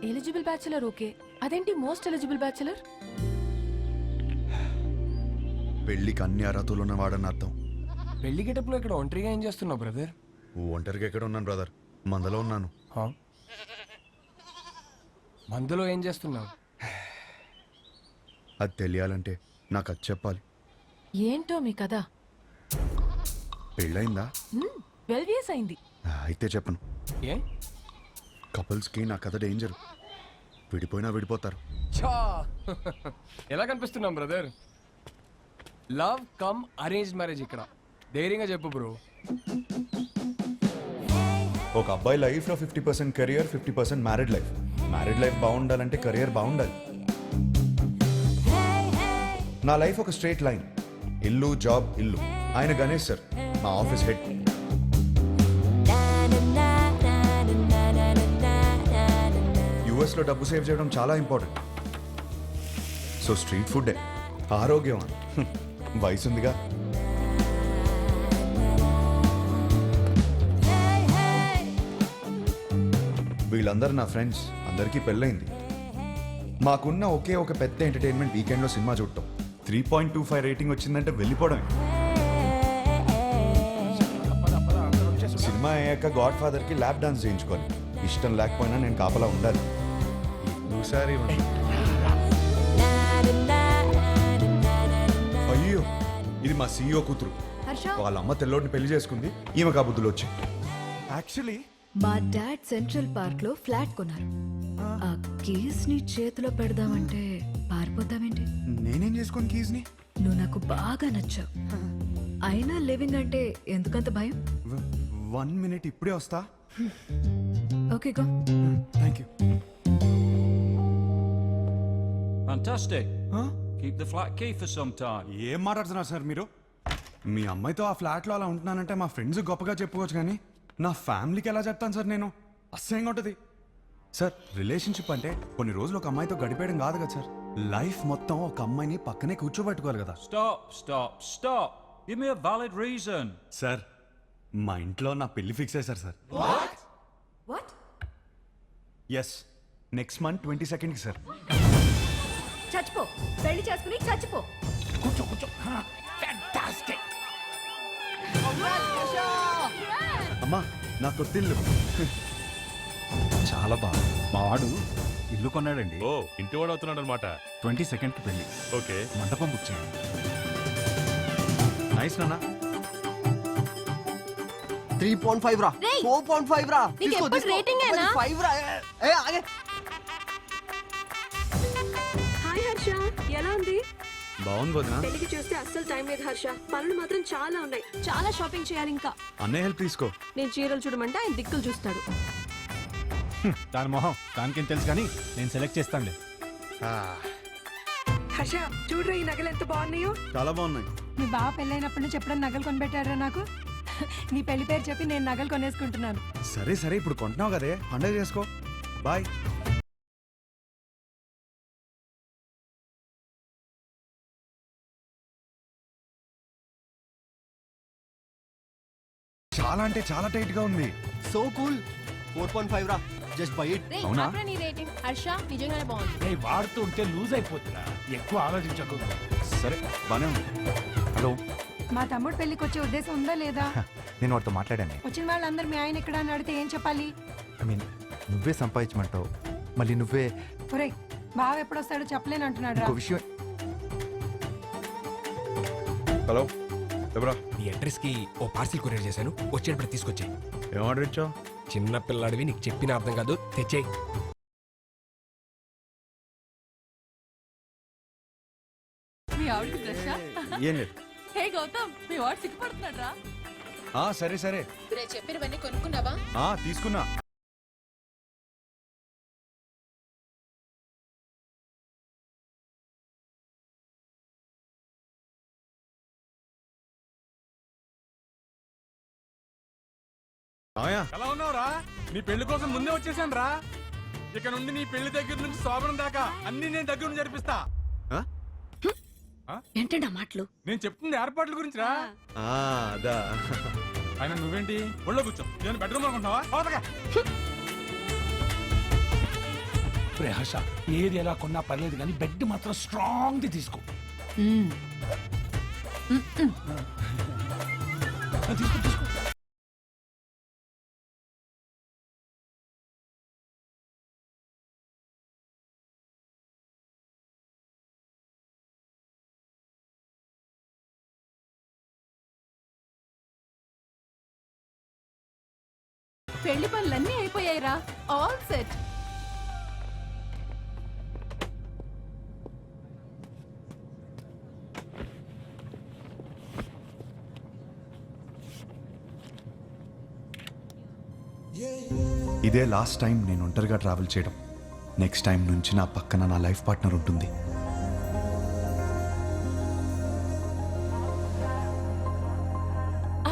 Eligible bachelor okay, అదేంటి most eligible bachelor? పెళ్లికి అన్ని అర్హతలు ఉన్నవాడని అర్థం. పెళ్లి గెటప్లో ఇక్కడ ఒంటరిగా ఏం చేస్తున్నావు బ్రదర్? ఒంటరిగా ఎక్కడ ఉన్నాను బ్రదర్, మందలో ఉన్నాను. మందులో ఏం చేస్తున్నావు? అది తెలియాలంటే నాకు అది చెప్పాలి. ఏంటో మీ కదా? పెళ్ళయిందా? 12 years అయింది. అయితే చెప్పను. ఏ? కపుల్స్కి నా కథ డేంజర్. విడిపోయినా విడిపోతారు. చా ఎలా కనిపిస్తున్నాం brother? Love come arrange marriage ఇక్కడ. ధైర్యంగా చెప్పు బ్రో. ఒక అబ్బాయి లైఫ్లో 50% career, 50% married life. Married life బాగుండాలంటే కెరియర్ బాగుండాలి. నా లైఫ్ ఒక స్ట్రైట్ లైన్. ఇల్లు, జాబ్, ఇల్లు. ఆయన గణేష్ సార్, మా ఆఫీస్ హెడ్. యుఎస్లో డబ్బు సేవ్ చేయడం చాలా ఇంపార్టెంట్. సో స్ట్రీట్ ఫుడ్డే ఆరోగ్యం. వయసుందిగా. వీళ్ళందరూ నా ఫ్రెండ్స్, అందరికీ పెళ్ళైంది. మాకున్న ఒకే ఒక పెద్ద ఎంటర్టైన్మెంట్ వీకెండ్లో సినిమా చూడటం. 3.25 రేటింగ్ వచ్చిందంటే వెళ్ళిపోవడమే. సినిమా అయ్యాక గాడ్ ఫాదర్కి ల్యాప్ డాన్స్ చేయించుకోవాలి. ఇష్టం లేకపోయినా నేను కాపలా ఉండాలి. అయ్యో, ఇది మా సీఈఓ కూతురు. వాళ్ళ అమ్మ తెల్లోడిని పెళ్లి చేసుకుంది. ఈమె కాబుద్దులు వచ్చాయి. యాక్చువల్లీ మా డాడ్ సెంట్రల్ పార్క్ లో ఫ్లాట్ కొన్నారు. ఆ కీస్ ని చేతిలో పెడదామంటే పారిపోతావేంటి? నేనేం చేసుకోను కీస్ ని? నువ్వు నాకు బాగా నచ్చావు. అయినా లివింగ్ అంటే ఎందుకంత భయం? 1 minute, ఇప్పుడే వస్తా. Okay go. Thank you. Fantastic. Keep the flat key for some time. ఏం మాట్లాడుతున్నారు సార్ మీరు? మీ అమ్మాయితో ఆ ఫ్లాట్లో అలా ఉంటున్నానంటే మా ఫ్రెండ్స్ గొప్పగా చెప్పుకోవచ్చు, కానీ నా ఫ్యామిలీకి ఎలా చెప్తాను సార్ నేను? అసహ్యంగా ఉంటుంది సార్. రిలేషన్షిప్ అంటే కొన్ని రోజులు ఒక అమ్మాయితో గడిపేయడం కాదు కదా సార్. లైఫ్ మొత్తం ఒక అమ్మాయిని పక్కనే కూర్చోబెట్టుకోవాలి కదా. Stop. Give me a valid reason. Sir, మా ఇంట్లో నా పెళ్లి ఫిక్స్ అయ్యారు sir. What? Yes, next month 22nd sir. చచ్చిపో, పెళ్లి చేసుకుని చచ్చిపో. కూర్చో. ఫ్యాంటాస్టిక్. అమ్మా, నా కొత్తిల్లు. చాలా బాగా. మా వాడు ఇల్లు కొన్నాడండి. ఓ, ఇంటివాడు అవుతున్నాడు అనమాట. 22nd కి పెళ్లి. ఓకే, మండపం బుక్ చేయండి. నైస్ నాన్న. 3.5 రా, 4.5 రా. నీకు ఎప్పుడు రేటింగ్ ఏనా? 5 రా. ఏ ఆగే. హాయ్ హర్ష, ఎలా ఉంది? బాగుంది వదినా. పెళ్లికి చూస్తే అస్సలు టైం లేదు హర్ష. పనులు మాత్రం చాలా ఉన్నాయి. చాలా షాపింగ్ చేయాలి ఇంకా. అన్నయ్య హెల్ప్ తీసుకో. నేను చీరలు చూడమంటే ఆయన దిక్కులు చూస్తాడు. దాని మొహం దానికేం తెలుసు, కానీ నేను సెలెక్ట్ చేస్తానులే. హర్ష, చూడరా ఈ నగలు ఎంత బాగున్నాయో. చాలా బాగున్నాయి. మీ బావ పెళ్ళైనప్పటి నుంచి ఎప్పుడైనా నగలు కొనిపెట్టారా నాకు? నీ పెళ్లి పేరు చెప్పి నేను నగలు కొనేసుకుంటున్నాను. సరే, ఇప్పుడు కొంటున్నావు కదే, పండగ చేసుకో. బాయ్. చాలా అంటే చాలా టైట్ గా ఉంది. So cool. 4.5 రా, జస్ట్ బై ఇట్. అవునా? నీ రేటింగ్ హర్ష నిజంగానే బాగుంది. నేను వాడుతూ ఉంటే లూజ్ అయిపోతున్నా. ఎక్కువ ఆలోచించకు. సరే, బానే ఉంది. హలో, మా తమ్ముడు పెళ్లికి వచ్చే ఉద్దేశం ఉందా లేదా? నేను వాడితో మాట్లాడాను. వచ్చిన వాళ్ళందరూ మీ ఆయన ఎక్కడ అని అడిగితే ఏం చెప్పాలి? ఐ మీన్, నువ్వే సంపాదించమంటావు, మళ్ళీ నువ్వే. ఒరేయ్, బావ ఎప్పుడు వస్తాడో చెప్పలేను అంటున్నాడు. ఇంకో విషయం. హలో, ఎవరా? నీ అడ్రస్ కి ఓ పార్సిల్ కొరియర్ చేశాను, వచ్చేటప్పుడు తీసుకొచ్చాయి. ఏం ఆర్డర్ ఇచ్చావు? చిన్న పిల్లాడివి, నీకు చెప్పిన అర్థం కాదు, తెచ్చేయి. మీ ఆవిడకి డ్రెస్సా? ఏం లేదు. హే గౌతమ్, మీ వాడు సిగ్గుపడుతున్నాడు రా. సరే. నేను చెప్పినవన్నీ కొనుక్కున్నావా? తీసుకున్నా. ఎలా ఉన్నావురా? నీ పెళ్లి కోసం ముందే వచ్చేసాను రా. ఇక నుండి నీ పెళ్లి దగ్గర నుంచి శోభనం దాకా అన్ని నేను దగ్గర నుంచి జరిపిస్తా. ఏంటండి ఆ మాటలు? నేను చెప్తుంది ఏర్పాట్ల గురించి రా. అదా. ఆయన నువ్వేంటి ఒళ్ళో కూర్చో, నేను బెడ్రూమ్ అనుకుంటున్నావా? రే హర్ష ఏది ఎలా కొన్నా పర్లేదు కానీ బెడ్ మాత్రం స్ట్రాంగ్ ది తీసుకో. తీసుకో తీసుకో. పెళ్లి పనులన్నీ అయిపోయాయిరా, ఆల్ సెట్. ఇదే లాస్ట్ టైం నేను ఒంటరిగా ట్రావెల్ చేయడం. నెక్స్ట్ టైం నుంచి నా పక్కన నా లైఫ్ పార్ట్నర్ ఉంటుంది.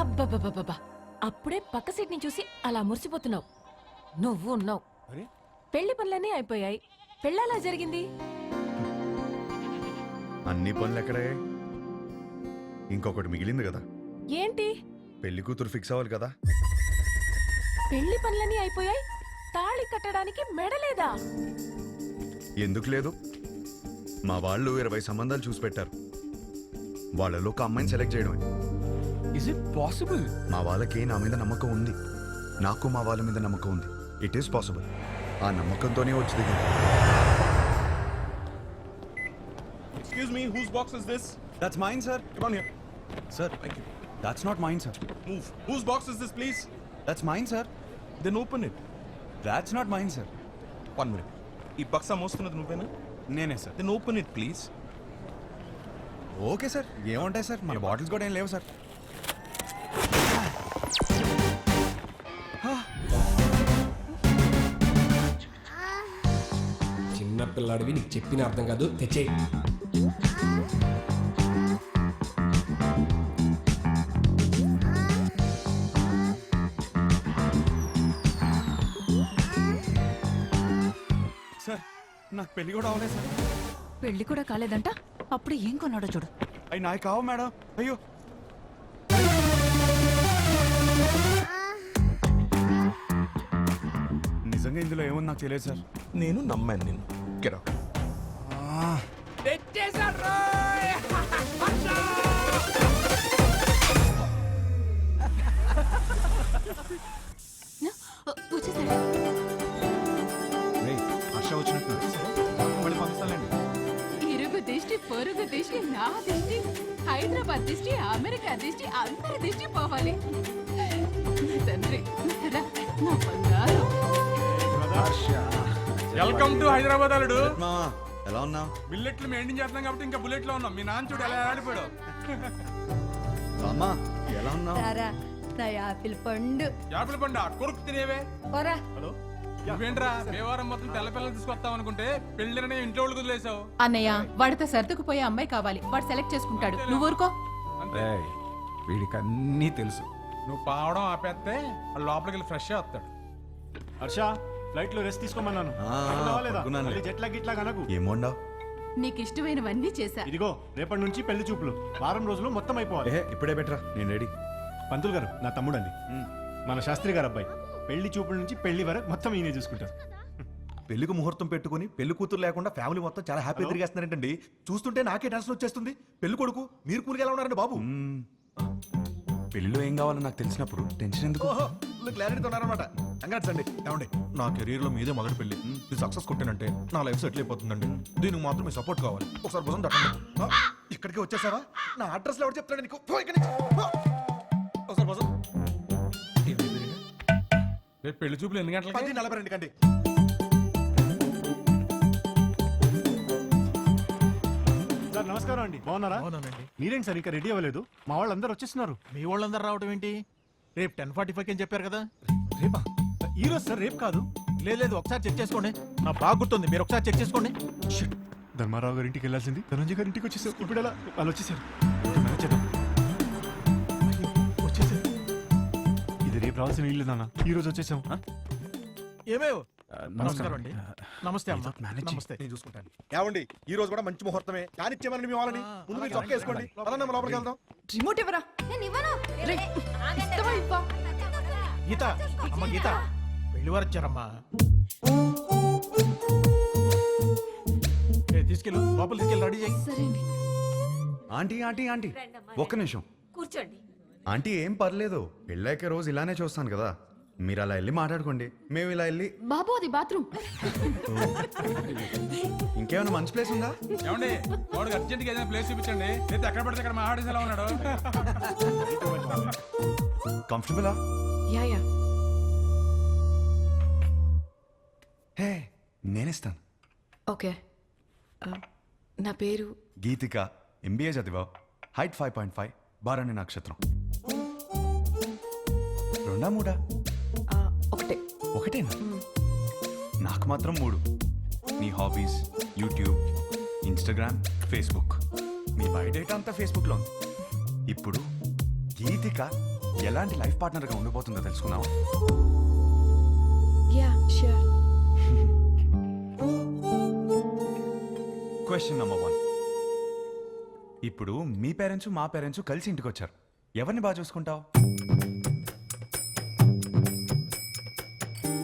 అబ్బబ్బబ్బబ్బా, అప్పుడే పక్క సీట్ ని చూసి అలా మురిసిపోతున్నావు. నువ్వు ఉన్నావు. పెళ్లి పనులన్నీ అయిపోయాయి, పెళ్ళలా జరిగింది. అన్ని పనులు ఎక్కడే? ఇంకొకటి మిగిలింది కదా, ఏంటి? పెళ్లి కూతురు ఫిక్స్ అవ్వాలి కదా. పెళ్లి పనులన్నీ అయిపోయాయి, తాళి కట్టడానికి మెడలేదా? ఎందుకు లేదు? మా వాళ్ళు 20 సంబంధాలు చూసి పెట్టారు. వాళ్ళలో ఒక అమ్మాయిని సెలెక్ట్ చేయడమే. Is it possible? మా వాళ్ళకి నా మీద నమ్మకం ఉంది, నాకు మా వాళ్ళ మీద నమ్మకం ఉంది. It is possible. ఆ నమ్మకంతోనే వచ్చి దిగింది. Excuse me, whose box is this? That's mine sir. Come on here. Sir that's not mine sir. Move. Whose box is this please? That's mine sir. Then open it. That's not mine sir. 1 minute. ఈ బక్సా మోస్తున్నది నువ్వేనా? నేనే సార్. Then open it please. Okay sir, ఏముంటాయి sir, మన bottles కూడా ఏం లేవు సార్. చిన్న పిల్లాడివి, నీకు చెప్పిన అర్థం కాదు, తెచ్చేయి. సార్ నాకు పెళ్లి కూడా అవ్వలేదు సార్. పెళ్లి కూడా కాలేదంట, అప్పుడు ఏం కొన్నాడో చూడు. అవి నాకు కావు మేడం. అయ్యో నిజంగా ఇందులో ఏముంది నాకు తెలియదు సార్. నేను నమ్మాను నిన్ను. Get out. హర్ష వచ్చినట్టు మళ్ళీ పంపిస్తానండి. ఇరుగు దిష్టి, పొరుగు దిష్టి, నా దిష్టి, హైదరాబాద్ దిష్టి, అమెరికా దిష్టి, అందరి దిష్టి పోవాలి. తండ్రి రా, నా బంగారం. వెల్కమ్ టు హైదరాబాద్ అల్లుడు. మామా ఎలా ఉన్నావు? బిల్లెట్లు మెయింటైన్ చేస్తున్నాం కాబట్టి ఇంకా బుల్లెట్ లో ఉన్నాం. మీ నాన్న చూడు ఎలా ఆడిపోయాడు. అమ్మా ఎలా ఉన్నావు? నా యాపిల్ పండు. యాపిల్ పండు కొరుకు తినేవే. పోరా. నువ్వేంట్రా దేవారం మొత్తం తెల్ల పిల్లలు తీసుకొస్తాం అనుకుంటే పెళ్లినే ఇంట్లో వాళ్ళు వదిలేసావు. అన్నయ్య, వాడితో సర్దుకుపోయే అమ్మాయి కావాలి, వాడు సెలెక్ట్ చేసుకుంటాడు. నువ్వు ఊరుకో. వీడికి అన్నీ తెలుసు. నువ్వు పావడం ఆపేస్తే వాడు లోపలికి వెళ్ళి ఫ్రెష్ వస్తాడు. హర్ష, ఫ్లైట్ లో రెస్ట్ తీసుకోమన్నాను. జెట్ లాగ్ ఇట్లా కనకు. ఏమోండావు? నీకు ఇష్టమైనవన్నీ చేశా. ఇదిగో రేపటి నుంచి పెళ్లి చూపులు. వారం రోజులు మొత్తం అయిపోవాలి. ఇప్పుడే బెటరా, నేను రెడీ. పంతులు గారు నా తమ్ముడు అండి, మన శాస్త్రి గారు అబ్బాయి. పెళ్లి చూపుల నుంచి పెళ్లి వరకు మొత్తం ఈయనే చూసుకుంటారు. పెళ్లికి ముహూర్తం పెట్టుకుని పెళ్లి కూతురు లేకుండా ఫ్యామిలీ మొత్తం చాలా హ్యాపీ తిరిగేస్తున్నారంటండి. చూస్తుంటే నాకే టెన్షన్ వచ్చేస్తుంది. పెళ్లి కొడుకు మీరు కూలికి ఎలా ఉన్నారండి బాబు? పెళ్లిలో ఏం కావాలో నాకు తెలిసినప్పుడు టెన్షన్ ఎందుకు? క్లారిటీతో ఉన్నారనమాట. కంగ్రాట్స్ అండి. ఏమండి, నా కెరీర్ లో మీదే మొదటి పెళ్లి. ఇది సక్సెస్ కొట్టానంటే నా లైఫ్ సెటిల్ అయిపోతుందండి. దీనికి మాత్రం మీ సపోర్ట్ కావాలి. ఒకసారి భుజం తట్టండి. ఇక్కడికి వచ్చేసావా? నా అడ్రస్ ఎవరు చెప్తాడు నీకు? పో ఇక్కడి నుంచి. పో. ఒకసారి భుజం. రేపు పెళ్లి చూపులు ఎన్ని గంటలకి? 10:42 కండి. సార్ నమస్కారం అండి, బాగున్నారా? మీరేంటి సార్ ఇంకా రెడీ అవ్వలేదు? మా వాళ్ళందరూ వచ్చేస్తున్నారు. మీ వాళ్ళందరూ రావడం ఏంటి? రేపు 10:45 అని చెప్పారు కదా. రేపా? ఈ రోజు సార్, రేపు కాదు. లేదు ఒకసారి చెక్ చేసుకోండి. నాకు బాగా గుర్తుంది, మీరు ఒకసారి చెక్ చేసుకోండి. ధర్మారావు గారి ఇంటికి వెళ్ళాల్సింది ధనంజయ్ గారి ఇంటికి వచ్చేసారు. ఇప్పుడు ఎలా? వాళ్ళు వచ్చేసారు. మేనేజ్ చేద్దాం. అయ్యో, వచ్చేసారు. ఇది రేపు రావాల్సిన ఇల్లు నాన్న, ఈ రోజు వచ్చేసాం. ఏమేవ్ నమస్కారం అండి. నమస్తే అమ్మా. నమస్తే. నేను చూసుకుంటాను. ఏమండి, ఈ రోజు కూడా మంచి ముహూర్తమే. కానిచ్చేమని మీ వాళ్ళని ముందు మీరు చొక్కా వేసుకోండి. పదండి, మనం లోపలికి వెళ్దాం. రిమోట్ ఎవరా? గీత, అమ్మ గీత, పెళ్లి వారు వచ్చారమ్మా. లోపల తీసుకెళ్ళి రెడీ చేయి. సరే అండి. ఆంటీ ఆంటీ ఆంటీ ఒక్క నిమిషం కూర్చోండి. ఆంటీ ఏం పర్లేదు పెళ్ళాక రోజు ఇలానే చూస్తాను కదా, మీరు అలా వెళ్ళి మాట్లాడుకోండి, మేము ఇలా వెళ్ళి. బాబు అది బాత్రూమ్. ఇంకేమైనా మంచి ప్లేస్ ఉందా? ఏమండి వాడికి అర్జెంట్గా ఏదైనా ప్లేస్ చూపించండి, లేదా ఎక్కడ పడితే అక్కడ మా ఆడేసి ఎలా ఉన్నాడు. కంఫర్టబులా? యా. హే నేనిస్తాను. ఓకే. నా పేరు గీతిక, ఎంబీఏ చదివా, హైట్ 5.5, బారాణి నక్షత్రం. రెండా మూడా? ఒకటే. ఒకటేనా? నాకు మాత్రం 3. నీ హాబీస్ యూట్యూబ్, ఇన్స్టాగ్రామ్, ఫేస్బుక్. మీ బయోడేటా అంతా ఫేస్బుక్లో ఉంది. ఇప్పుడు గీతిక ఎలాంటి లైఫ్ పార్ట్నర్గా ఉండిపోతుందో తెలుసుకున్నావా? Yeah sure. Question number 1. ఇప్పుడు మీ పేరెంట్స్ మా పేరెంట్స్ కలిసి ఇంటికి వచ్చారు, ఎవరిని బాగా చూసుకుంటావు?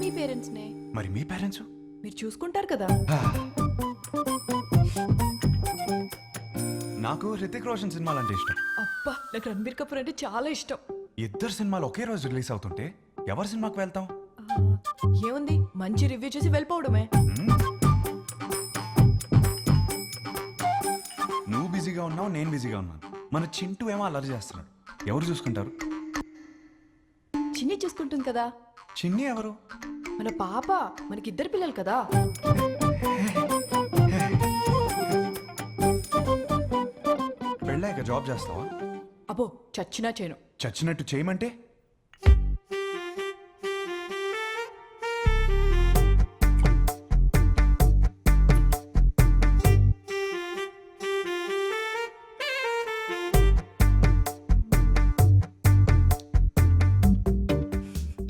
మీ పేరెంట్స్నే. మరి మీ పేరెంట్స్? మీరు చూసుకుంటారు కదా. నాకు హృతిక్ రోషన్ సినిమాలు అంటే ఇష్టం. అబ్బా నాకు రణబీర్ కపూర్ అంటే చాలా ఇష్టం. ఇద్దరు సినిమాలు ఒకే రోజు రిలీజ్ అవుతుంటే ఎవరి సినిమాకి వెళ్తాం? ఏముంది, మంచి రివ్యూ చూసి వెళ్ళిపోవడమే. నువ్వు బిజీగా ఉన్నావు, నేను బిజీగా ఉన్నాను. మన చింటూ ఏమో అల్లరి చేస్తున్నాడు, ఎవరు చూసుకుంటారు? చిన్ని చూసుకుంటుంది కదా. చిన్ని ఎవరు? మన పాప. మనకిద్దరు పిల్లలు కదా. పెళ్ళాక జాబ్ చేస్తావా? అబ్బో చచ్చినా చేయను. చచ్చినట్టు చేయమంటే?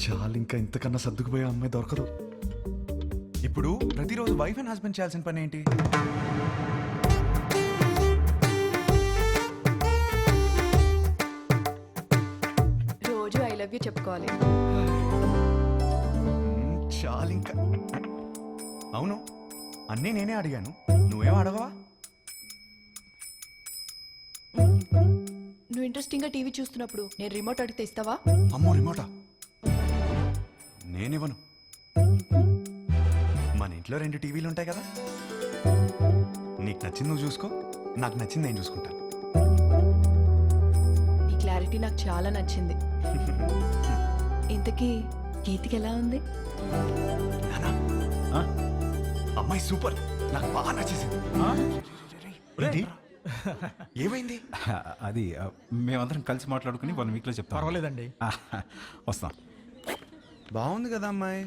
చాలు, ఇంకా ఇంతకన్నా సర్దుకుపోయే అమ్మాయి దొరకదు. ఇప్పుడు ప్రతిరోజు వైఫ్ అండ్ హస్బెండ్ చేయాల్సిన పని ఏంటి? రోజు ఐ లవ్ యూ చెప్పుకోవాలి. చాలు ఇంకా. అవును, అన్నీ నేనే అడిగాను, నువ్వేం అడగవా? నువ్వు ఇంట్రెస్టింగ్ గా టీవీ చూస్తున్నప్పుడు నేను రిమోట్ అడిగితే ఇస్తావా? అమ్మో రిమోటా? నేనివ్వను. మన ఇంట్లో 2 టీవీలు ఉంటాయి కదా, నీకు నచ్చింది నువ్వు చూసుకో, నాకు నచ్చింది నేను చూసుకుంటాను. నీ క్లారిటీ నాకు చాలా నచ్చింది. ఇంతకీ గీతికి ఎలా ఉంది? నానా, అమ్మాయి సూపర్, నాకు బాగా నచ్చేసింది. ఏమైంది? అది మేమందరం కలిసి మాట్లాడుకుని 1 వీక్లో చెప్తాం. పర్వాలేదండి. వస్తాం. బాగుంది కదా అమ్మాయి.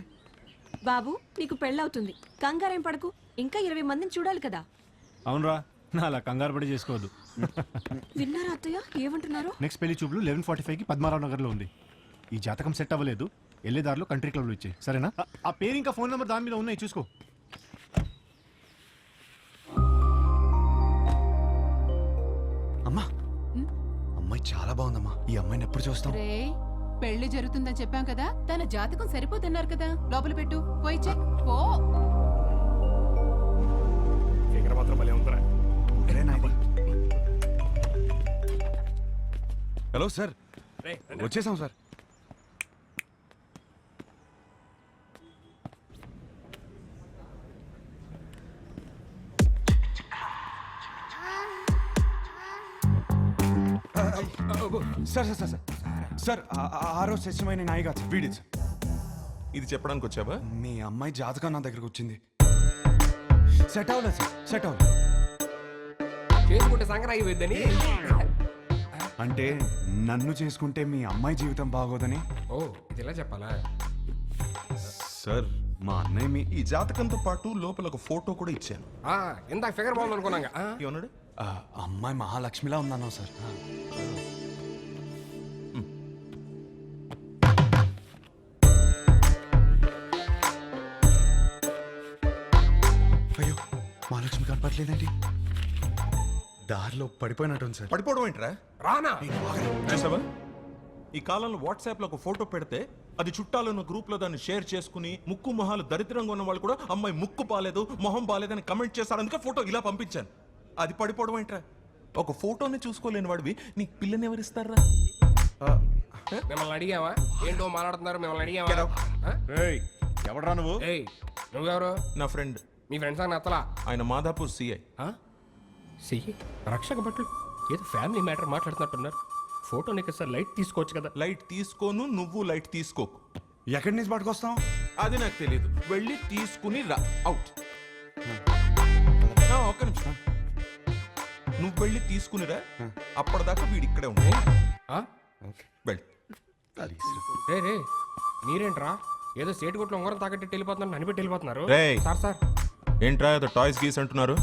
బాబు నీకు పెళ్ళవుతుంది, కంగారేం పడకు. ఇంకా 20 మందిని చూడాలి కదా. అవునరా, నా అలా కంగారు పడి చేసుకోవద్దు. విన్నారా అత్తయ్య ఏమంటున్నారు? నెక్స్ట్ పెళ్లి చూపులు 11:45కి పద్మారావు నగర్లో ఉంది. ఈ జాతకం సెట్ అవ్వలేదు, వెళ్ళేదారిలో కంట్రీ క్లబ్లో ఇచ్చాయి, సరేనా? ఆ పేరు ఇంకా ఫోన్ నెంబర్ దాని మీద ఉన్నాయి, చూసుకో. అమ్మా, అమ్మాయి చాలా బాగుందమ్మా. ఈ అమ్మాయిని ఎప్పుడు చూస్తాం? రే పెళ్లి జరుగుతుందని చెప్పాం కదా, తన జాతకం సరిపోతున్నారు కదా, లోపల పెట్టు, పోయి చెక్ పో. హలో సార్, వచ్చేసాం sir. Sir sir sir sir sir, ఆ రోజు సత్యమైన నాయి కాదు సార్, వీడి సార్. ఇది చెప్పడానికి వచ్చావా? మీ అమ్మాయి జాతకం నా దగ్గరకు వచ్చింది. సెట్ అవ్వలేదు సార్, సెట్ అవ్వలేదు. చేసుకుంటే సంక్రాంతి అయిపోద్దని. అంటే నన్ను చేసుకుంటే మీ అమ్మాయి జీవితం బాగోదని. ఓ ఇది ఇలా చెప్పాలా? సార్ మా అన్నయ్య మీ ఈ జాతకంతో పాటు లోపల ఒక ఫోటో కూడా ఇచ్చాను. ఇందాక ఫిగర్ బాగుంది అనుకున్నాగా. ఏమన్నాడు? అమ్మాయి మహాలక్ష్మిలా ఉందన్నావు సార్. అయ్యో మహాలక్ష్మి కనపట్లేదండి, దారిలో పడిపోయినట్టుంది సార్. పడిపోవడం ఏంట్రా? రానా చూసావా, ఈ కాలంలో వాట్సాప్ లో ఒక ఫోటో పెడితే అది చుట్టాలను గ్రూప్ లో దాన్ని షేర్ చేసుకుని ముక్కు మొహాలు దరిద్రంగా ఉన్న వాళ్ళు కూడా అమ్మాయి ముక్కు బాలేదు మొహం బాలేదని కమెంట్ చేస్తారు. అందుకే ఫోటో ఇలా పంపించాను. అది పడిపోవడం ఏంట్రా? ఒక ఫోటోని చూసుకోలేని వాడివి నీకు పిల్లని ఎవరిస్తారా? మిమ్మల్ని అడిగావా? ఏంటో మాట్లాడుతున్నారు, మిమ్మల్ని అడిగావా? ఎవడరా నువ్వు? ఏయ్ నువ్వెవరు? నా ఫ్రెండ్. మీ ఫ్రెండ్స్ అని నచ్చలా? ఆయన మాదాపూర్ సిఐ. సి రక్షక భటులు ఏదో ఫ్యామిలీ మ్యాటర్ మాట్లాడుతున్నట్టున్నారు. ఫోటో నీకు సార్ లైట్ తీసుకోవచ్చు కదా. లైట్ తీసుకోను, నువ్వు లైట్ తీసుకోకు. ఎక్కడి నుంచి పట్టుకొస్తాం? అది నాకు తెలియదు. వెళ్ళి తీసుకుని రా. అవుట్. ఒక్క నిమిషం. నువ్వు వెళ్ళి తీసుకునిరా. అప్పటిదాకా వీడి ఇక్కడే ఉంటాయి. వెళ్ళి. రే రే మీరేంట్రా ఏదో సేటు కొట్లో ఉంగరం తాకట్టి వెళ్ళిపోతున్నారు, ననిపెట్టి వెళ్ళిపోతున్నారు. రేయ్. సార్ సార్ ఏంట్రా ఏదో టాయ్స్ గీస్ అంటున్నారు?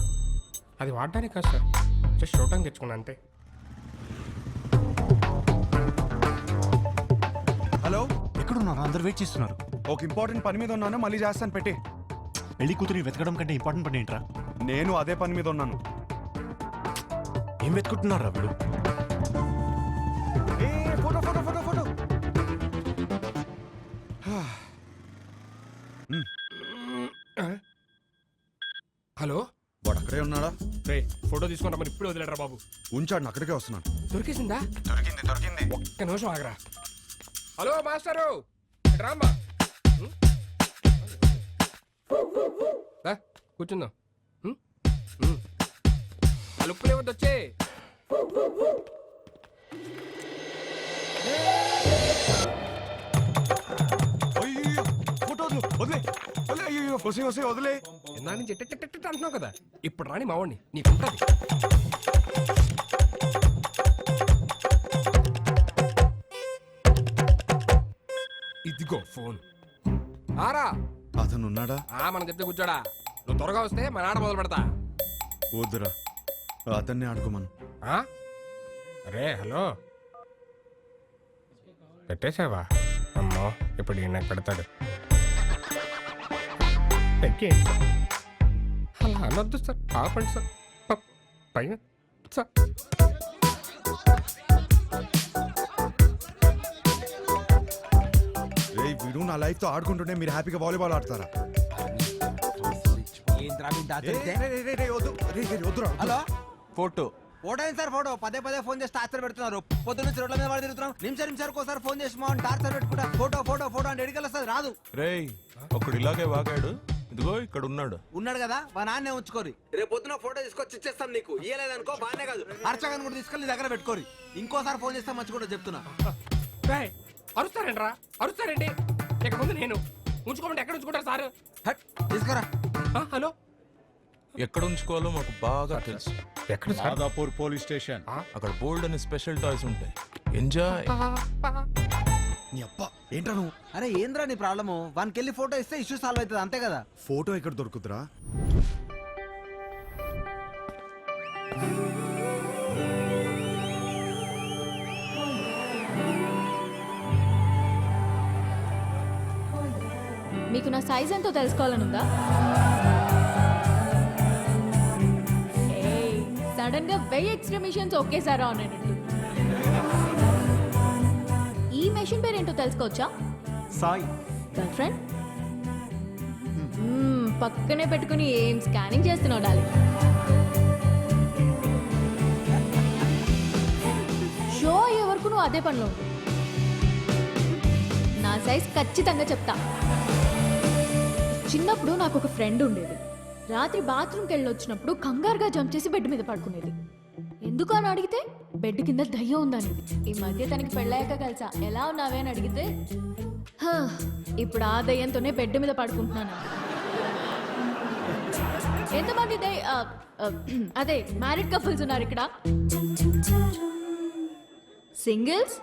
అది వాడడానికి కాదు సార్, జస్ట్ చూడటానికి తెచ్చుకున్నా అంతే. హలో, ఎక్కడున్నారు? అందరు వెయిట్ చేస్తున్నారు. ఒక ఇంపార్టెంట్ పని మీద ఉన్నాను, మళ్ళీ చేస్తాను పెట్టి. పెళ్లి కూతురిని వెతకడం కంటే ఇంపార్టెంట్ పని ఏంట్రా? నేను అదే పని మీద ఉన్నాను. ఏం వెతుకుంటున్నారా వీడు? Photo photo photo photo. Hello, వాడు అక్కడే ఉన్నాడా? రే ఫోటో తీసుకుంటా మరి ఇప్పుడు వదిలేరా బాబు. ఉంచాడు, అక్కడికే వస్తున్నాను. దొరికేసిందా? దొరికింది. ఒక్క నిమిషం ఆగరా. హలో మాస్టరు, రామ్మా. రా, కూర్చుందాం. లుక్కులే వద్దు, వచ్చే. అయ్యో ఫోటో వదిలే వదిలే. అయ్యో వసే వదిలే. ఇందా నుంచి ఎట్ట అంటున్నావు కదా, ఇప్పుడు రాని మావాడిని నీకుంటది. ఇదిగో ఫోన్. ఆరా అతను ఉన్నాడా? మనం చెప్తే కూర్చోడా. నువ్వు త్వరగా వస్తే మా నాట మొదలు పెడతా. వద్దురా, అతన్ని ఆడుకోమను. అరే హలో, పెట్టేసావా? అమ్మో ఇప్పుడు ఈయన నాకు పెడతాడు. అలా అనొద్దు సార్, ఆపండి సార్. పైన సార్. రేయ్ వీడు నా లైఫ్ తో ఆడుకుంటుంటే మీరు హ్యాపీగా వాలీబాల్ ఆడతారా? Hello, photo. ఫోటో ఏంటి సార్? ఫోటో పదే పదే ఫోన్ చేసి టార్చర్ పెడుతున్నారు. పొద్దున్న నుంచి రోడ్ల మీద వాడు తిరుగుతున్నాం. నిమిషానికి ఒకసారి ఫోన్ చేసి మా టార్చర్ పెట్టుకుంటా. ఫోటో ఫోటో ఫోటో అంటే ఎడికెళ్ళి వస్తుంది, రాదు. రేయ్ ఒకడు ఇలాగే వాగాడు. ఇదిగో ఇక్కడ ఉన్నాడు. ఉన్నాడు కదా, మా నాన్నే ఉంచుకోరి. రేపు పొద్దున ఫోటో తీసుకొచ్చి ఇచ్చేస్తాం నీకు. ఇయ్యలేదనుకో బానే కాదు, అర్చకని కూడా తీసుకెళ్ళి నీ దగ్గర పెట్టుకోరి. ఇంకోసారి ఫోన్ చేస్తే మంచి కూడా చెప్తున్నా. అరుస్తారండి రా, అరుస్తారండి. ఇక ముందు నేను ఉంచుకోమంటే ఎక్కడ ఉంచుకుంటారు సార్? తీసుకురా. హలో, ఎక్కడ ఉంచుకోవాలో మాకు బాగా తెలుసు. ఎక్కడ సార్? Madhapur police station. అక్కడ బోల్డ్ అని స్పెషల్ టాయ్స్ ఉంటాయి. ఎంజాయ్. నీ అబ్బా ఏంట్రా నువ్వు? అరే ఏంద్రా నీ ప్రాబ్లము? వానికి వెళ్ళి ఫోటో ఇస్తే ఇష్యూ సాల్వ్ అవుతుంది, అంతే కదా. ఫోటో ఎక్కడ దొరుకుతురా? మీకు నా సైజ్ ఎంతో తెలుసుకోవాలనుందా? సడన్ గా 1000 ఎక్స్ట్రా మిషన్స్ ఒకేసారి ఆన్ అయినట్టు. ఈ మెషిన్ పేరు ఏంటో తెలుసుకోవచ్చా? సాయి. గర్ల్ ఫ్రెండ్ పక్కనే పెట్టుకుని ఏం స్కానింగ్ చేస్తున్నావు డాలి? షో అయ్యే వరకు నువ్వు అదే పనిలో ఉండు. నా సైజ్ ఖచ్చితంగా చెప్తా. చిన్నప్పుడు నాకు ఒక ఫ్రెండ్ ఉండేది. రాత్రి బాత్రూమ్కి వెళ్ళి వచ్చినప్పుడు కంగారుగా జంప్ చేసి బెడ్ మీద పడుకునేది. ఎందుకు అని అడిగితే బెడ్ కింద దయ్యం ఉందనేది. ఈ మధ్య తనకి పెళ్ళాక కలిసా. ఎలా ఉన్నావే అని అడిగితే ఇప్పుడు ఆ దయ్యంతోనే బెడ్ మీద పడుకుంటున్నాను. ఎంతమంది అదే మ్యారీడ్ కపుల్స్ ఉన్నారు ఇక్కడ? సింగిల్స్?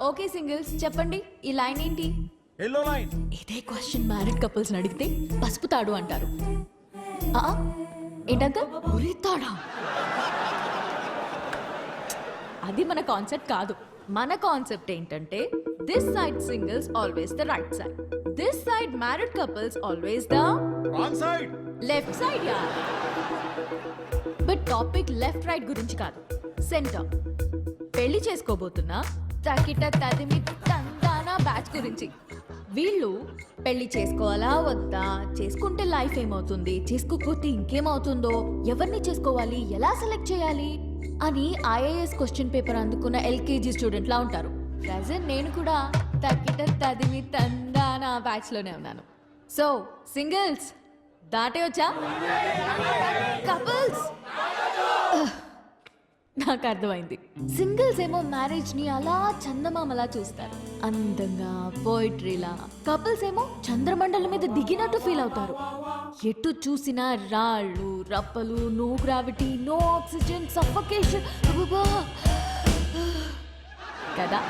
ఓకే సింగిల్స్, చెప్పండి ఈ లైన్ ఏంటి? Yellow line. ఇదే క్వశ్చన్ మ్యారీడ్ కపుల్స్ అడిగితే పసుపు తాడు అంటారు. ఏంటంత ఉరితాడా? అది మన కాన్సెప్ట్ కాదు. మన కాన్సెప్ట్ ఏంటంటే this side singles always the right side, this side married couples always the wrong side, left side. Yeah, but topic left right గురించి కాదు, సెంటర్. పెళ్లి చేసుకోబోతున్నా తకిట తదిమి తందానా బ్యాచ్ గురించి. వీళ్ళు పెళ్లి చేసుకోవాలా వద్దా, చేసుకుంటే లైఫ్ ఏమవుతుంది, చేసుకోకపోతే ఇంకేమవుతుందో, ఎవరిని చేసుకోవాలి, ఎలా సెలెక్ట్ చేయాలి అని ఐఏఎస్ క్వశ్చన్ పేపర్ అందుకున్న ఎల్కేజీ స్టూడెంట్ లా ఉంటారు. ప్రజెంట్ నేను కూడా తక్కిట తదిమి తందాన బ్యాచ్ లోనే ఉన్నాను. సో సింగిల్స్ దాటే వచ్చా, కపుల్స్ నాకు అర్థమైంది. సింగిల్స్ ఏమో మ్యారేజ్ ని అలా చందమామలా చూస్తారు, అందంగా పోయిట్రీలా. కపుల్స్ ఏమో చంద్రమండలం మీద దిగినట్టు ఫీల్ అవుతారు. ఎటు చూసినా రాళ్ళు రప్పలు, no gravity, no oxygen, suffocation కదా.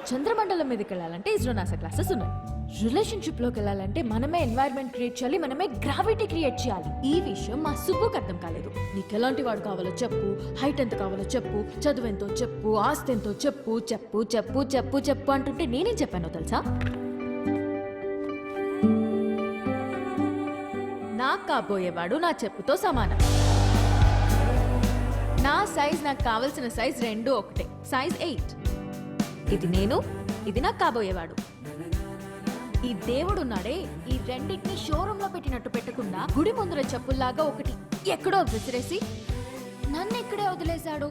చంద్రమండలం మీదకి వెళ్ళాలంటే ఇస్రో నాసా క్లాసెస్ ఉన్నాయి. రిలేషన్షిప్ లోకి వెళ్ళాలంటే మనమే ఎన్వైరన్మెంట్ క్రియేట్ చేయాలి, మనమే గ్రావిటీ క్రియేట్ చేయాలి. ఈ విషయం మా సుబ్బుకి అర్థం కాలేదు. నీకు ఎలాంటి వాడు కావాలో చెప్పు, హైట్ ఎంత కావాలో చెప్పు, చదువు ఎంతో చెప్పు, ఆస్తి ఎంతో చెప్పు, చెప్పు చెప్పు చెప్పు చెప్పు అంటుంటే నేనేం చెప్పానో తెలుసా? నాకు కాబోయేవాడు నా చెప్పుతో సమానం. నా సైజ్ నాకు కావలసిన సైజ్ రెండు ఒకటే, సైజ్ 8. ఇది నేను, ఇది నాకు కాబోయేవాడు. ఈ దేవుడు ఉన్నాడే, ఈ రెండింటిని షోరూమ్ లో పెట్టినట్టు పెట్టకుండా గుడి ముందర చెప్పుల్లాగా ఒకటి ఎక్కడో విసిరేసి నన్ను ఇక్కడే వదిలేశాడు.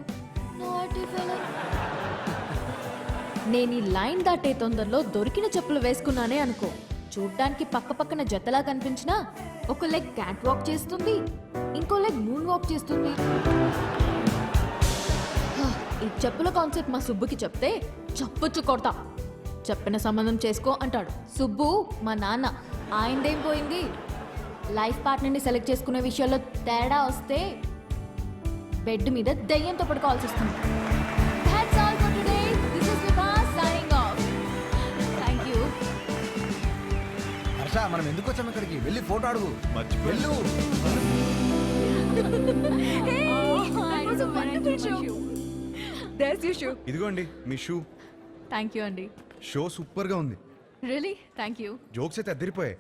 నేను ఈ లైన్ దాటే తొందరలో దొరికిన చెప్పులు వేసుకున్నానే అనుకో, చూడ్డానికి పక్క పక్కన జతలా కనిపించినా ఒక లెగ్ క్యాట్ వాక్ చేస్తుంది, ఇంకో లెగ్ మూన్ వాక్ చేస్తుంది. ఈ చెప్పుల కాన్సెప్ట్ మా సుబ్బుకి చెప్తే చప్పుచ్చు కొడతా. చెప్పిన సంబంధం చేసుకో అంటాడు. సుబ్బు మా నాన్న, ఆయనదేం పోయింది? లైఫ్ పార్ట్నర్ని సెలెక్ట్ చేసుకునే విషయాల్లో తేడా వస్తే బెడ్ మీద దయ్యంతో పడుకోవాల్సి వస్తుంది. That's all for today. This is Vibha signing off. Thank you. Harsha, మనం ఎందుకు వచ్చాం ఇక్కడికి? వెళ్ళి ఫోటో అడుగు. వెళ్ళు. Hey, that was a wonderful show. There's your shoe. ఇదిగోండి మీ షూ. Thank you అండి. షో సూపర్ గా ఉంది. Really? Thank you. జోక్స్ అయితే అద్దరిపోయాయి.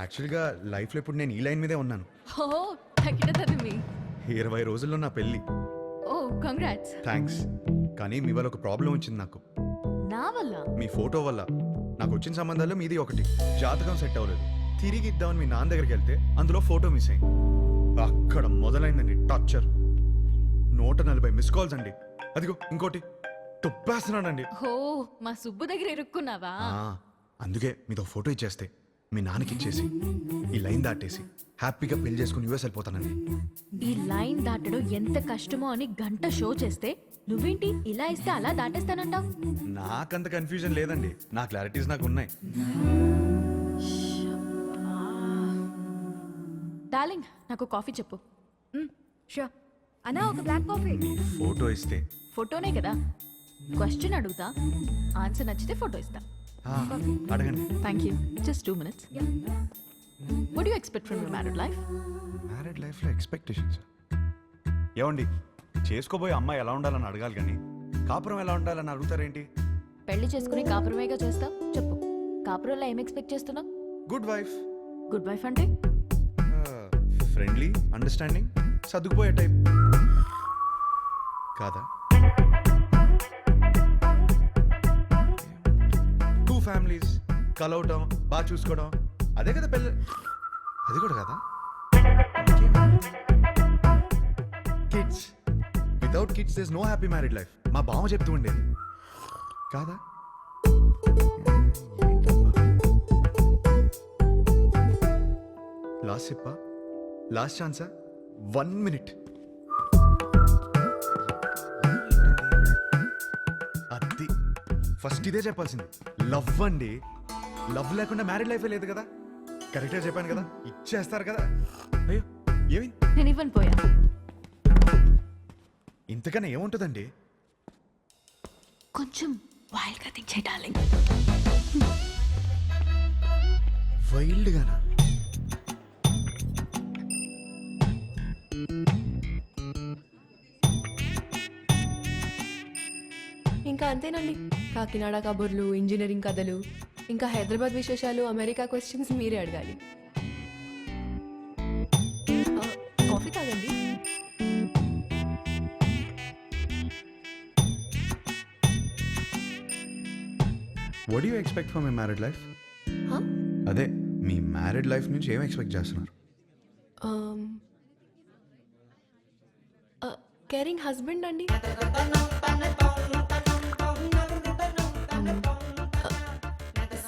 యాక్చువల్గా లైఫ్లో ఇప్పుడు నేను ఈ లైన్ మీదే ఉన్నాను. Oh, తగ్గినది మీ. 20 రోజుల్లో నా పెళ్ళి. Oh, congrats. థ్యాంక్స్. కానీ మీ వల్ల ఒక ప్రాబ్లం వచ్చింది నాకు. నా వల్ల? మీ ఫోటో వల్ల. నాకు వచ్చిన సంబంధాల్లో మీది ఒకటి. జాతకం సెట్ అవ్వలేదు. తిరిగి ఇద్దామని మీ నాన్న దగ్గరికి వెళ్తే అందులో ఫోటో మిస్ అయింది. అక్కడ మొదలైందండి టార్చర్. 140 మిస్ కాల్స్ అండి. అదిగో ఇంకోటి తొప్పేస్తున్నానండి. ఓ, మా సుబ్బు దగ్గర ఇరుక్కున్నావా? అందుకే మీతో ఫోటో ఇచ్చేస్తే మీ నాన్నకి ఇచ్చేసి ఈ లైన్ దాటేసి హ్యాపీగా పెళ్లి చేసుకుని యూఎస్ వెళ్ళిపోతానండి. ఈ లైన్ దాటడం ఎంత కష్టమో అని గంట షో చేస్తే నువ్వేంటి ఇలా ఇస్తే అలా దాటేస్తానంటావు? నాకంత కన్ఫ్యూజన్ లేదండి. నా క్లారిటీస్ నాకు ఉన్నాయి. డార్లింగ్, నాకు కాఫీ చెప్పు. షూర్. అన్నా, ఒక బ్లాక్ కాఫీ. ఫోటో ఇస్తే ఫోటోనే కదా. క్వశ్చన్ అడుగుతా, ఆన్సర్ నచ్చితే ఫోటో ఇస్తా. అడగండి. Thank you. Just 2 minutes. What do you expect from your married life? Married లైఫ్లో ఎక్స్పెక్టేషన్స్ ఏమండి? చేసుకోబోయే అమ్మాయి ఎలా ఉండాలని అడగాలి కానీ కాపురం ఎలా ఉండాలని అడుగుతారేంటి? పెళ్లి చేసుకుని కాపురమేగా చేస్తావు. చెప్పు, కాపురంలో ఏం ఎక్స్పెక్ట్ చేస్తున్నావు? Good wife. గుడ్ వైఫ్ అంటే ఫ్రెండ్లీ, అండర్స్టాండింగ్, సర్దుకుపోయే టైప్ కాదా? 2 ఫ్యామిలీస్ కలవటం, బాగా చూసుకోవడం, అదే కదా పెళ్ళి. అది కూడా కదా. Kids. Without kids there is no happy married life. మా బావ చెప్తూ ఉండేది కాదా? లాస్ట్ సిప్పా, లాస్ట్ ఛాన్సా, 1 minute. అది ఫస్ట్ ఇదే చెప్పాల్సింది. లవ్ అండి. లవ్ లేకుండా మ్యారీడ్ లైఫే లేదు కదా. కరెక్ట్గా చెప్పాను కదా, ఇచ్చేస్తారు కదా. అయ్యో ఏమి, నేను ఇవ్వను పోయా. ఇంతకన్నా ఏముంటుందండి? కొంచెం వైల్డ్గా థింక్ చేయి డార్లింగ్. వైల్డ్గానా? ఇంకా అంతేనండి. కాకినాడ కబుర్లు, ఇంజనీరింగ్ కథలు, ఇంకా హైదరాబాద్ విశేషాలు, అమెరికా క్వశ్చన్స్ మీరే అడగాలి. కాఫీ తాగండి. What you expect for my married life? అదే మీ మ్యారీడ్ లైఫ్ నుంచి ఏం ఎక్స్పెక్ట్ చేస్తున్నారు? కేరింగ్ హస్బెండ్ అండి.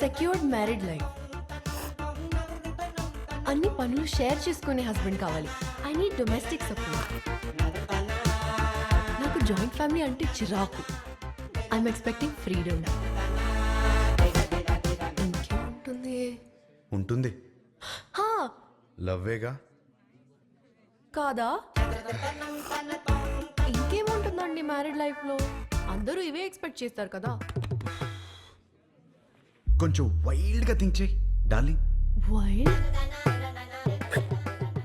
Secured married life. అన్ని పనులు షేర్ చేసుకునే హస్బెండ్ కావాలి. I need domestic support. నాకు జాయింట్ ఫ్యామిలీ అంటే చిరాకు. I'm expecting freedom. ఇంకేముంటుంది? ఉంటుంది, హా, లవ్వేగా. కాదా? ఇంకేముంటుందండి మ్యారీడ్ లైఫ్ లో? అందరూ ఇవే ఎక్స్పెక్ట్ చేస్తారు కదా. కొంచెం వైల్డ్గా థింక్ చేయి డార్లింగ్. వైల్డ్?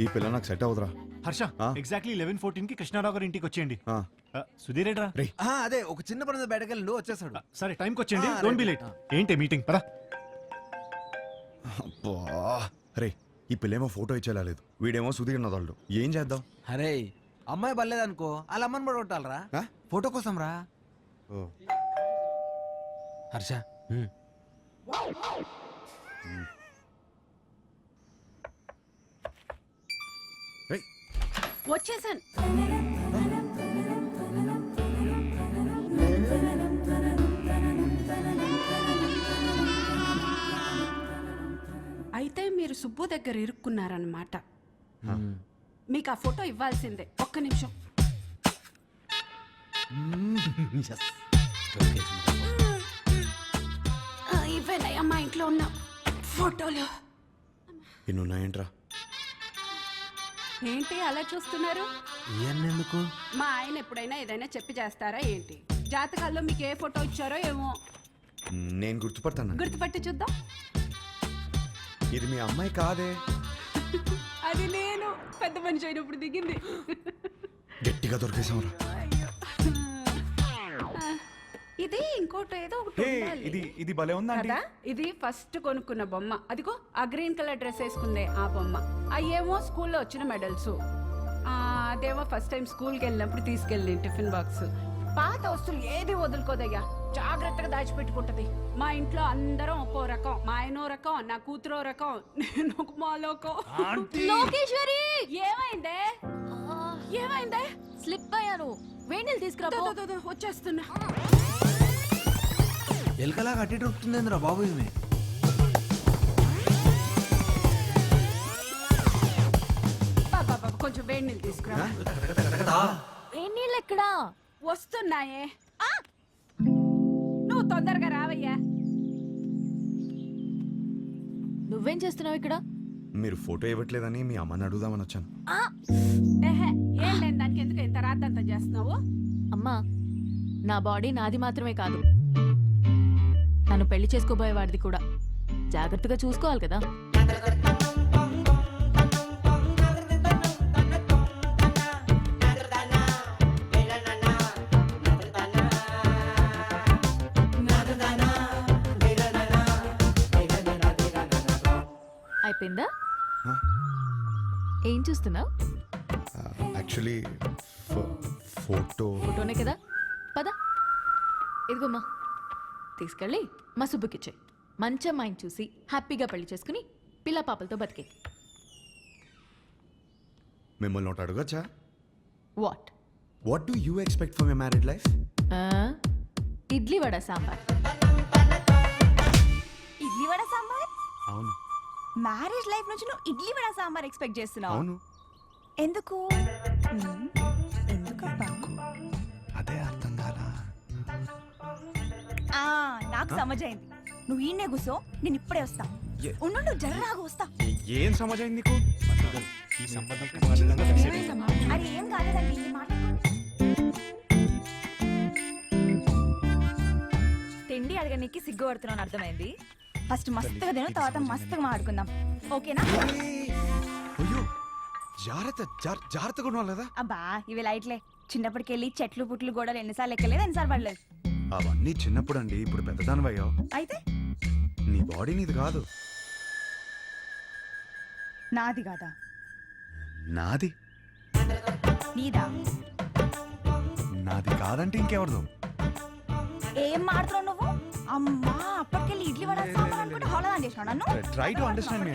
ఈ పిల్ల నాకు సెట్ అవుతురా. హర్ష ఎగ్జాక్ట్లీ 11:14 కి కృష్ణారావు గారి ఇంటికి వచ్చేయండి. సుధీర్ ఏడ్రా? అదే ఒక చిన్న పని బయటకు వెళ్ళి వచ్చేసాడు. సరే టైంకి వచ్చేయండి, డోంట్ బి లేట్. ఏంటి మీటింగ్? పరా. అరే ఈ పిల్లేమో ఫోటో ఇచ్చేలా లేదు, వీడేమో సుధీర్ నదాళ్ళు. ఏం చేద్దాం? అరే అమ్మాయి బలేదనుకో వాళ్ళ అమ్మని కూడా కొట్టాలరా ఫోటో కోసం రా. హర్ష వచ్చేసాను. అయితే మీరు సుబ్బు దగ్గర ఇరుక్కున్నారన్నమాట. మీకు ఆ ఫోటో ఇవ్వాల్సిందే. ఒక్క నిమిషం. ఇవేనయ్యా మా ఇంట్లో ఉన్న ఫోటోలు. ఇన్నున్నాయంట్రా. ఏంటి అలా చూస్తున్నారు? ఎందుకు? మా ఆయన ఎప్పుడైనా ఏదైనా చెప్పి చేస్తారా ఏంటి? జాతకాల్లో మీకు ఏ ఫోటో ఇచ్చారో ఏమో. నేను గుర్తుపడతాను. గుర్తుపట్టి చూద్దాం. ఇది మీ అమ్మాయి కాదే. అది నేను పెద్ద మనిషి అయినప్పుడు దిగింది. గట్టిగా దొరికేసాంరా. ఇది ఇంకోటి ఏదో ఒకటి ఉండాలి. ఇది భలే ఉందా కదా? ఇది ఫస్ట్ కొనుక్కున్న బొమ్మ. అదిగో ఆ గ్రీన్ కలర్ డ్రెస్ వేసుకుందే ఆ బొమ్మ. అయ్యేమో స్కూల్లో వచ్చిన మెడల్స్. అదేమో ఫస్ట్ టైం స్కూల్కి వెళ్ళినప్పుడు తీసుకెళ్ళి టిఫిన్ బాక్స్. పాత వస్తువులు ఏది వదులుకోదయ్యా, జాగ్రత్తగా దాచిపెట్టుకుంటది. మా ఇంట్లో అందరం ఒక్కో రకం. మా ఆయనో రకం, నా కూతురో రకం, నేను ఒక మాలోకం. లోకేశ్వరి ఏమైందే? ఏమైందే? స్లిప్ అయ్యాను. వేణీలు తీసుకురా. వచ్చేస్తున్నా. ఎలకలా కట్టి దొరుకుతుందేంద్రా బాబు ఇది. కొంచెం వేడి నీళ్ళు తీసుకురా. వేణీళ్ళు ఎక్కడా? వస్తున్నాయే. నువ్వు తొందరగా రావయ్యా. నువ్వేం చేస్తున్నావు ఇక్కడ? మీరు ఫోటో ఇవ్వట్లేదని మీ అమ్మని అడుగుదామని వచ్చాను. ఏం లేదు, దానికి ఎందుకు ఇంత రాద్దంతా చేస్తున్నావు? అమ్మా, నా బాడీ నాది మాత్రమే కాదు, నన్ను పెళ్లి చేసుకోబోయేవాడిది కూడా. జాగ్రత్తగా చూసుకోవాలి కదా. అయిపోయిందా? ఏం చూస్తున్నావు? యాక్చువల్లీ ఫోటోనే కదా. పద, ఇదిగోమ్మా, తీసుకెళ్ళి మా సుబ్బుకిచ్చే. మంచి అమ్మాయిని చూసి హ్యాపీగా పెళ్లి చేసుకుని పిల్ల పాపలతో బతికే. మిమ్మల్ని ఒకటి అడగచ్చా? What do you expect for my married life? Idli vada sambar. Idli vada sambar? అవును. మ్యారేజ్ లైఫ్ నుంచి నువ్వు ఇడ్లీ వడ సాంబార్ ఎక్స్పెక్ట్ చేస్తున్నావు? అవును. ఎందుకు? ఎందుకబ్బా? అదే అర్థం కాలా. నాకు సమజైంది. నువ్వు ఈయనే కూసో, నేను ఇప్పుడే వస్తా. ఉండు, జర్రాగా వస్తా. ఏం సమాజం నీకు? ఈ సంబంధం అరే ఏం కాలేదండి, ఈ మాట్లాడుకోండి. తిండి అడగనీకి సిగ్గుపడుతున్నాను, అర్థమైంది. ఫస్ట్ మస్తుగా తిను, తర్వాత మస్తుగా మాట్లాడుకుందాం, ఓకేనా? అయ్యో, జాగ్రత్తగా ఉండాలి కదా. అబ్బా ఇవి లైట్లే. చిన్నప్పటికెళ్ళి చెట్లు పుట్లు గోడలు ఎన్నిసార్లు ఎక్కలేదు, ఎన్నిసార్లు పడలేదు. అవన్నీ చిన్నప్పుడు అండి, ఇప్పుడు పెద్దదానివయ్యో. అయితే నీ బాడీ నీది కాదు. నాది కాదా? నాది. నీదా? నాది కాదంటే ఇంకెవరిదో. ఏం మాడుతున్నావు నువ్వు? అమ్మా అప్పటికెళ్ళి ఇడ్లీ వడ సాంబార్ అనుకుంటే హోళదాన్ చేసినాడు నన్ను. Try to understand me,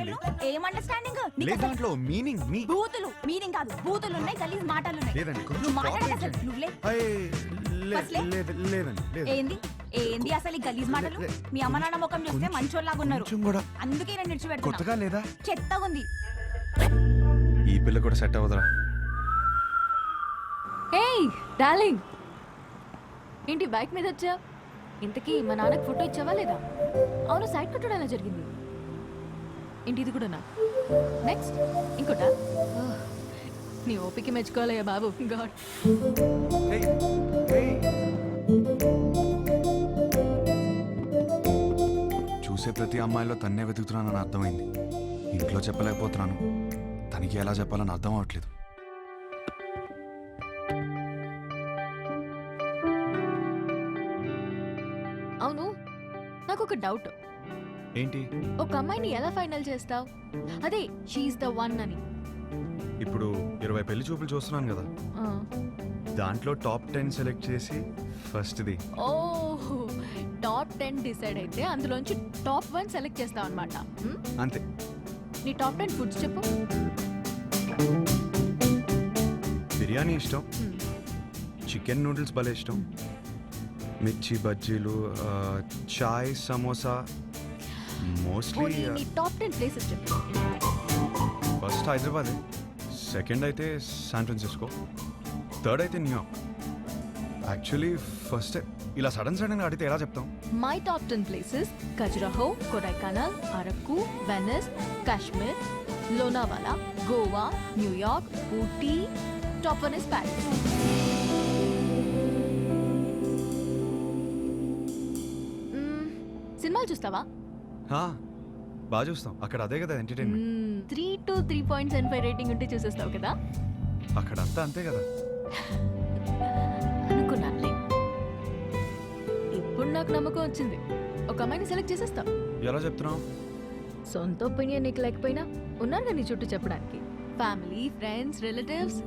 ఏం అండర్స్టాండింగ్? లేదు దాంట్లో మీనింగ్ మీ బూతులు మీనింగ్ కాదు, బూతులు ఉన్నాయి, గలీజ్ మాటలు ఉన్నాయి. లేదండి, కొంచెం నువ్వు మాట్లాడక cooperate అసలు చేయండి. నువ్వులే. అయ్, లేదండి లేదు ఏంది ఏంది అసలు ఈ గలీజ్ మాటలు? మీ అమ్మ నాన్న ముఖం చూస్తే మంచోళ్ళలాగా ఉన్నారు, కొంచెం కూడా అందుకే నేను నిడిచిపెడుతున్నా. కొత్తగా లేదా చెత్తగా ఉంది. ఈ పిల్ల కూడా సెట్ అవ్వదురా. ఏయ్ డార్లింగ్, ఏంటి బైక్ మీద వచ్చా? ఇంతకీ మా నాన్నకి ఫోటో ఇచ్చావా లేదా? అవును, సైడ్ కొట్టడం ఎలా జరిగింది? ఏంటి ఇది కూడానా? నెక్స్ట్ ఇంకోటా? నీ ఓపిక మెచ్చుకోవాలయ్యా బాబు. గాడ్. చూసే ప్రతి అమ్మాయిలో తన్నే వెతుకుతున్నానని అర్థమైంది. ఇంట్లో చెప్పలేకపోతున్నాను, తనకి ఎలా చెప్పాలని అర్థం అవ్వట్లేదు. అవును, నాకు ఒక డౌట్. ఏంటి? ఒక అమ్మాయిని ఎలా ఫైనల్ చేస్తావు? అదే షీఈస్ ద వన్ అని. ఇప్పుడు 20 పెళ్లి చూపులు చూస్తున్నాను కదా, దాంట్లో టాప్ 10 సెలెక్ట్ చేసి ఫస్ట్ది. ఓహ్, టాప్ 10 డిసైడ్ అయితే అందులోంచి టాప్ 1 సెలెక్ట్ చేస్తావు అనమాట. అంతే. నీ టాప్ 10 ఫుడ్స్ చెప్పు. బిర్యానీ ఇష్టం, చికెన్ నూడిల్స్ భలే ఇష్టం, మిర్చి బజ్జీలు, చాయ్, సమోసా. మోస్ట్లీ నీ టాప్ 10 ప్లేసెస్ చెప్పు. ఫస్ట్ హైదరాబాద్, సెకండ్ అయితే శాన్ ఫ్రాన్సిస్కో, థర్డ్ అయితే న్యూయార్క్. యాక్చువల్లీ ఫస్ట్ ఇలా సడన్ అడిగితే ఎలా చెప్తాం? My top 10 places: Khajuraho, Kodaikanal, Araku, Venus, Kashmir, Lonavala, Goa, New York, Ooty. Top 1 is Paris. సినిమాలు చూస్తావా? బాగా చూస్తాం, అక్కడ అదే కదా ఎంటర్టైన్మెంట్. 3 to 3.75 రేటింగ్ ఉంటే చూసేస్తావు కదా? అక్కడ అంతా అంతే కదా. అనుకున్నానులే. ఇప్పుడు నాకు నమ్మకం వచ్చింది, ఒక అమ్మాయిని సెలెక్ట్ చేసేస్తావు. ఎలా చెప్తున్నావు? సొంత ఒపీనియన్ నీకు లేకపోయినా ఉన్నారు నీ చుట్టూ చెప్పడానికి. ఫ్యామిలీ, ఫ్రెండ్స్, రిలేటివ్స్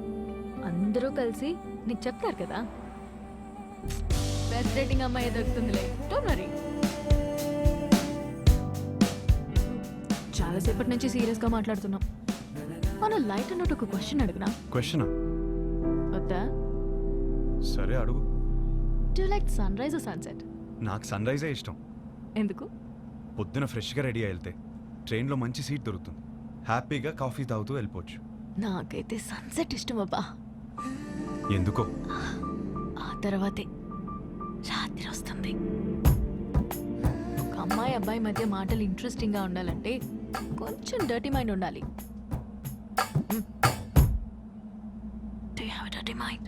అందరూ కలిసి నీకు చెప్తారు కదా. బెస్ట్ రేటింగ్ అమ్మాయి దొరుకుతుందిలే, డోంట్ వరీ. చాలాసేపటి నుంచి సీరియస్గా మాట్లాడుతున్నాం. మన లైట్ అన్నట్టు ఒక క్వశ్చన్ అడిగినా? క్వశ్చన్ వద్దా? సరే అడుగు. Do like sunrise or sunset? నాకు సన్ రైజే ఇష్టం. ఎందుకు? పొద్దున ఫ్రెష్గా రెడీ అయి వెళ్తే ట్రైన్లో మంచి సీట్ దొరుకుతుంది, హ్యాపీగా కాఫీ తాగుతూ వెళ్ళిపోవచ్చు. నాకైతే సన్సెట్ ఇష్టం అబ్బా. ఎందుకో? ఆ తర్వాతే రాత్రి వస్తుంది. ఒక అమ్మాయి అబ్బాయి మధ్య మాటలు ఇంట్రెస్టింగ్గా ఉండాలంటే కొంచెం డర్టీ మైండ్ ఉండాలి. Do you have a dirty mind?